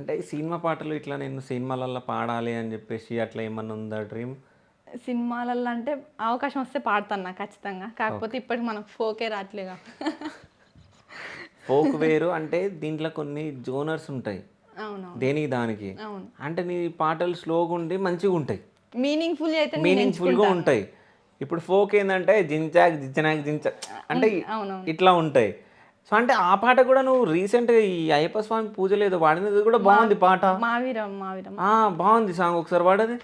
అంటే ఈ సినిమా పాటలు ఇట్లా నేను సినిమాలల్లో పాడాలి అని చెప్పేసి అట్లా ఏమన్నా ఉందా డ్రీమ్? సినిమాలలో అంటే అవకాశం వస్తే పాడతాను ఖచ్చితంగా. కాకపోతే ఇప్పటికి మనకు ఫోకే రావట్లేగా. ఫోక్ వేరు అంటే దీంట్లో కొన్ని జోనర్స్ ఉంటాయి. అవునవును. దేనికి దానికి. అవును. అంటే నీ పాటలు స్లోగా ఉండి మంచిగా ఉంటాయి. మీనింగ్‌ఫుల్ అయితే నేను మీనింగ్‌ఫుల్‌గా ఎంచుకుంటాను. ఉంటాయి. ఇప్పుడు ఫోక్ ఏందంటే జించాక్ జించనాక్ జించ అంటే అవునవును. ఇట్లా ఉంటాయి. సో, అంటే ఆ పాట కూడా నువ్వు రీసెంట్‌గా ఈ అయ్యప్ప స్వామి పూజలో ఏదో పాడినది కూడా బాగుంది పాట. మావీరం మావీరం. ఆ! బాగుంది సాంగ్ ఒకసారి పాడది.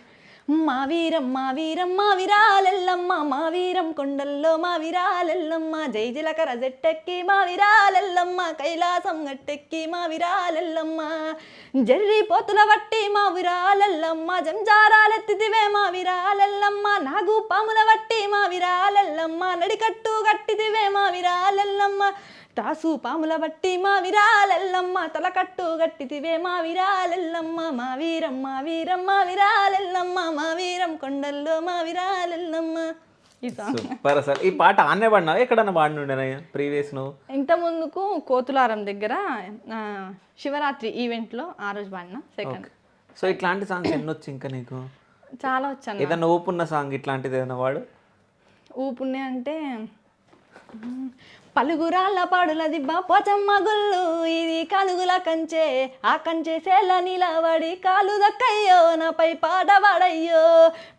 మావీరం మావీరం మావిరాలెల్లమ్మ మావీరం కొండల్లో మావిరాలెల్లమ్మ జై జిలకర జట్టెక్కి మావిరాలెల్లమ్మ కైలాసం గట్టెక్కి మావిరాలెల్లమ్మ జర్రి పోతుల వట్టి మావిరాలెల్లమ్మ జంజారాలెత్తిదివే మావిరాలెల్లమ్మ నాగు పాముల వట్టి మావిరాలెల్లమ్మ నడికట్టు గట్టిదివే మావిరాలెల్లమ్మ తాసు పాముల బట్టి మా విరాలెల్లమ్మ తలకట్టు గట్టితివే మా విరాలెల్లమ్మ మా వీరం మా వీరం మా విరాలెల్లమ్మ మా వీరం కొండల్లో మా విరాలెల్లమ్మ. ఈ సాంగ్ సూపర్ అసలు. ఈ పాట ఆడనే పాడినావా? ఎక్కడన్నా పాడినుండేనా ప్రీవియస్ నువ్వు? ఇంత ముందుకు కోతులారం దగ్గర ఆ, శివరాత్రి ఈవెంట్లో ఆ రోజు పాడిన సెకండ్. సో, ఇట్లాంటి సాంగ్స్ ఎన్నొచ్చు ఇంకా నీకు? చాలా వచ్చాను. ఏదన్నా ఊపున్న సాంగ్ ఇట్లాంటిది ఏదైనా వాడు? ఊపునే అంటే పలుగురాళ్ళ పాడుల దిబ్బ పోచమ్మ గుళ్ళు ఇది కనుగుల కంచే ఆ కంచే సేల నిలబడి కాలు దక్కయ్యో నాపై పాట పాడయ్యో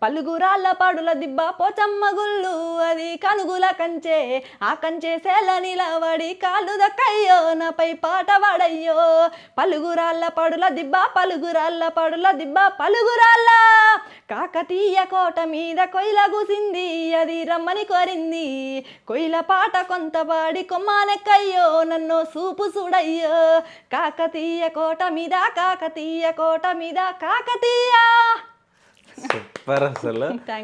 పలుగురాళ్ళ పాడుల దిబ్బ పోచమ్మ గుళ్ళు అది కనుగుల కంచే ఆ కంచే సేల నిలబడి కాలు దక్కయ్యో నాపై పాట పాడయ్యో పలుగురాళ్ళ పాడుల దిబ్బ పలుగురాళ్ళ పాడుల దిబ్బ పలుగురాళ్ళ కాకతీయ కోట మీద కొయిల గుసింది అది రమ్మని కోరింది కొయిల పాట కొంత పాడి కొమ్మానెక్కయ్యో నన్ను సూపు చూడయ్యో కాకతీయ కోట మీద కాకతీయ కోట మీద కాకతీయ. సూపర్ అసలు.